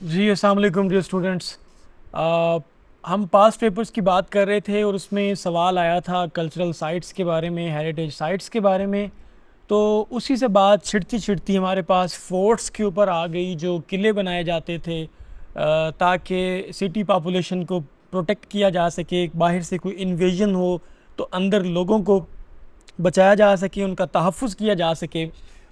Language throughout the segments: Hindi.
जी अस्सलाम वालेकुम डियर स्टूडेंट्स। हम पास्ट पेपर्स की बात कर रहे थे और उसमें सवाल आया था कल्चरल साइट्स के बारे में, हेरिटेज साइट्स के बारे में। तो उसी से बात छिड़ती छिड़ती हमारे पास फोर्ट्स के ऊपर आ गई, जो किले बनाए जाते थे ताकि सिटी पॉपुलेशन को प्रोटेक्ट किया जा सके, बाहर से कोई इन्वेजन हो तो अंदर लोगों को बचाया जा सके, उनका तहफ़्फ़ुज़ किया जा सके।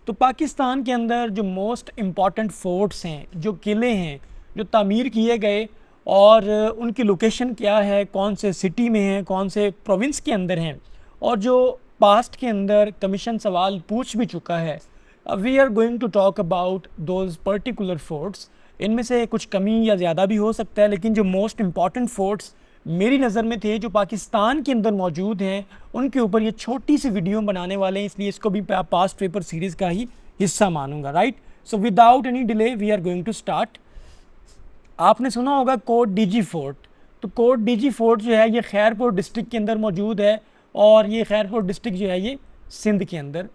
तो पाकिस्तान के अंदर जो मोस्ट इम्पॉर्टेंट फोर्ट्स हैं, जो किले हैं, जो तामीर किए गए और उनकी लोकेशन क्या है, कौन से सिटी में हैं, कौन से प्रोविंस के अंदर हैं, और जो पास्ट के अंदर कमीशन सवाल पूछ भी चुका है। We are going to talk about those particular forts. इनमें से कुछ कमी या ज़्यादा भी हो सकता है, लेकिन जो मोस्ट इम्पॉर्टेंट फोर्ट्स मेरी नज़र में थे, जो पाकिस्तान के अंदर मौजूद हैं, उनके ऊपर ये छोटी सी वीडियो बनाने वाले हैं, इसलिए इसको भी पास्ट पेपर सीरीज़ का ही हिस्सा मानूंगा। Right, so without any delay we are going to start. आपने सुना होगा कोट डीजी फोर्ट। तो कोट डीजी फोर्ट जो है ये खैरपुर डिस्ट्रिक्ट के अंदर मौजूद है, और ये खैरपुर डिस्ट्रिक्ट जो है ये सिंध के अंदर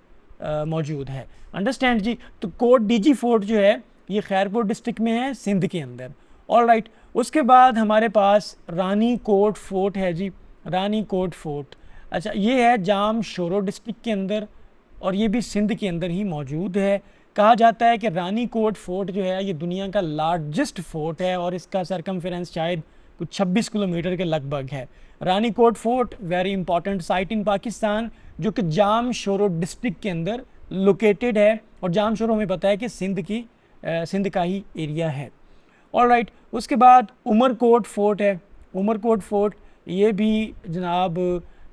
मौजूद है। अंडरस्टैंड जी। तो कोट डीजी फोर्ट जो है ये खैरपुर डिस्ट्रिक्ट में है, सिंध के अंदर। ऑल राइट, उसके बाद हमारे पास रानी कोट फोर्ट है जी, रानी कोट फोर्ट। अच्छा, ये है जाम शोरो डिस्ट्रिक्ट के अंदर, और ये भी सिंध के अंदर ही मौजूद है। कहा जाता है कि रानी कोट फोर्ट जो है ये दुनिया का लार्जेस्ट फोर्ट है, और इसका सरकमफेरेंस शायद कुछ 26 किलोमीटर के लगभग है। Rani Kot fort very important site in Pakistan, जो कि जाम शोरो डिस्ट्रिक्ट के अंदर लोकेटेड है, और जाम शोरो हमें पता है कि सिंध का ही एरिया है। ऑल राइट, उसके बाद उमरकोट फोर्ट है। उमरकोट फोर्ट ये भी जनाब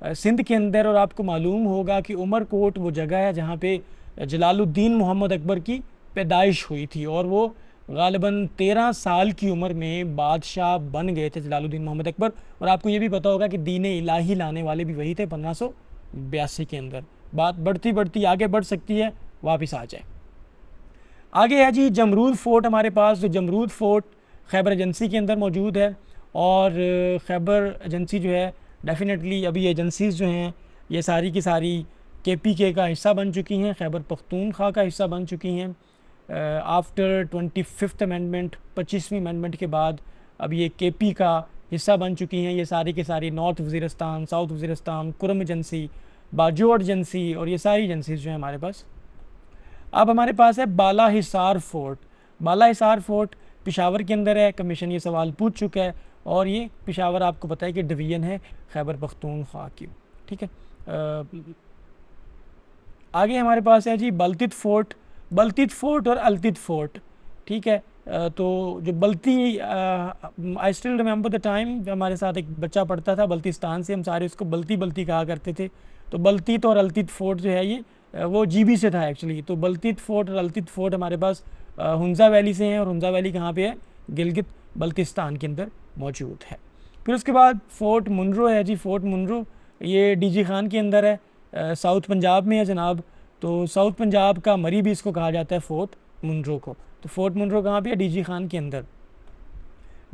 सिंध के अंदर, और आपको मालूम होगा कि उमरकोट वो जगह है जहाँ पे जलालुद्दीन मोहम्मद अकबर की पैदाइश हुई थी, और वो गालिबन 13 साल की उम्र में बादशाह बन गए थे जलालुद्दीन मोहम्मद अकबर। और आपको ये भी पता होगा कि दीन इलाही लाने वाले भी वही थे 1582 के अंदर। बात बढ़ती बढ़ती आगे बढ़ सकती है, वापस आ जाए। आगे है जी जमरूद फोर्ट हमारे पास। जो जमरूद फोर्ट खैबर एजेंसी के अंदर मौजूद है, और खैबर एजेंसी जो है डेफिनेटली अभी एजेंसीज़ जो हैं ये सारी की सारी KPK का हिस्सा बन चुकी हैं, खैबर पख्तूनख्वा का हिस्सा बन चुकी हैं। आफ्टर 25th अमेंडमेंट, 25वीं अमेंडमेंट के बाद अब ये KP का हिस्सा बन चुकी हैं। ये सारी की सारी north Waziristan, south Waziristan, Kurram agency, Bajaur agency, और ये सारी एजेंसीज़ जो हैं हमारे पास। अब हमारे पास है बाला हिसार फोर्ट। बाला हिसार फोर्ट पेशावर के अंदर है। कमीशन ये सवाल पूछ चुका है, और ये पेशावर आपको पता है कि डिवीज़न है खैबर पख्तूनख्वा की। ठीक है, आगे हमारे पास है जी बल्तित फोर्ट। बल्तित फोर्ट और अल्तित फोर्ट। ठीक है, तो जो Balti, I still remember the time, हमारे साथ एक बच्चा पढ़ता था बल्तिस्तान से, हम सारे उसको बल्ती बल्ती कहा करते थे। तो बल्तित और अल्तित फोर्ट जो है ये वो GB से था एक्चुअली। तो बल्तित फोर्ट और अल्तित फोर्ट हमारे पास हुंजा वैली से हैं, और हुंजा वैली कहाँ पे है? गिलगित बल्तिस्तान के अंदर मौजूद है। फिर उसके बाद फोर्ट मुनरो है जी। फोर्ट मुनरो ये DG खान के अंदर है, साउथ पंजाब में है जनाब। तो साउथ पंजाब का मरी भी इसको कहा जाता है फोर्ट मुनरो को। तो फोर्ट मुनरो कहाँ पे है? DG खान के अंदर।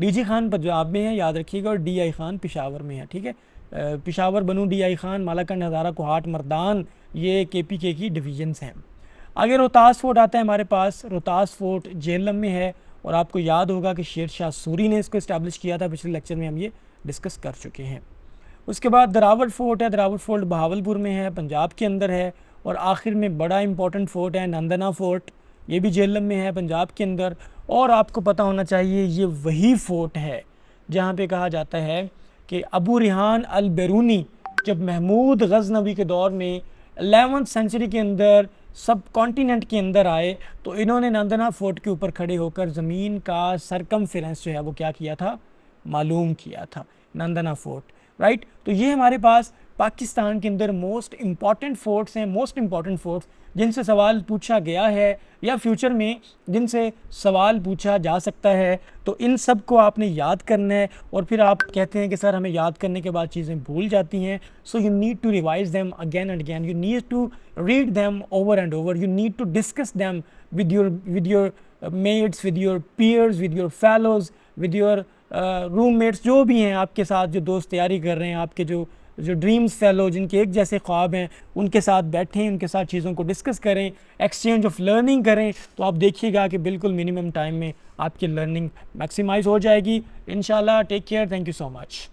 DG खान पंजाब में है, याद रखिएगा, और DI खान पेशावर में है। ठीक है, पेशावर, बनू, DI खान, मालाकंड, हज़ारा, कोहाट, मर्दान, ये KPK की डिवीजन्स हैं। आगे रोहतास फोर्ट आता है हमारे पास। रोहतास फोर्ट जेहलम में है, और आपको याद होगा कि शेर शाह सूरी ने इसको इस्टेब्लिश किया था, पिछले लेक्चर में हम ये डिस्कस कर चुके हैं। उसके बाद दरावट फोर्ट है। दरावट फोर्ट बहावलपुर में है, पंजाब के अंदर है। और आखिर में बड़ा इंपॉर्टेंट फोर्ट है नंदना फोर्ट, ये भी जेहलम में है, पंजाब के अंदर। और आपको पता होना चाहिए ये वही फोर्ट है जहाँ पे कहा जाता है कि अबू रिहान अल बैरूनी जब महमूद गज़नवी के दौर में 11वीं सेंचुरी के अंदर सब कॉन्टिनेंट के अंदर आए, तो इन्होंने नंदना फोर्ट के ऊपर खड़े होकर ज़मीन का सरकमफेरेंस जो है वो क्या किया था? मालूम किया था, नंदना फोर्ट। राइट, तो ये हमारे पास पाकिस्तान के अंदर मोस्ट इम्पॉर्टेंट फोर्ट्स हैं, मोस्ट इम्पॉर्टेंट फोर्ट्स जिनसे सवाल पूछा गया है या फ्यूचर में जिनसे सवाल पूछा जा सकता है। तो इन सब को आपने याद करना है, और फिर आप कहते हैं कि सर हमें याद करने के बाद चीज़ें भूल जाती हैं। So you need to revise them again and again, you need to read them over and over, you need to discuss them with your mates, with your peers, with your fellows, with your roommates, जो भी हैं आपके साथ, जो दोस्त तैयारी कर रहे हैं, आपके जो जो ड्रीम्स फेलो जिनके एक जैसे ख्वाब हैं उनके साथ बैठें, उनके साथ चीज़ों को डिस्कस करें, एक्सचेंज ऑफ लर्निंग करें, तो आप देखिएगा कि बिल्कुल मिनिमम टाइम में आपकी लर्निंग मैक्सिमाइज़ हो जाएगी इंशाल्लाह। Take care, thank you so much.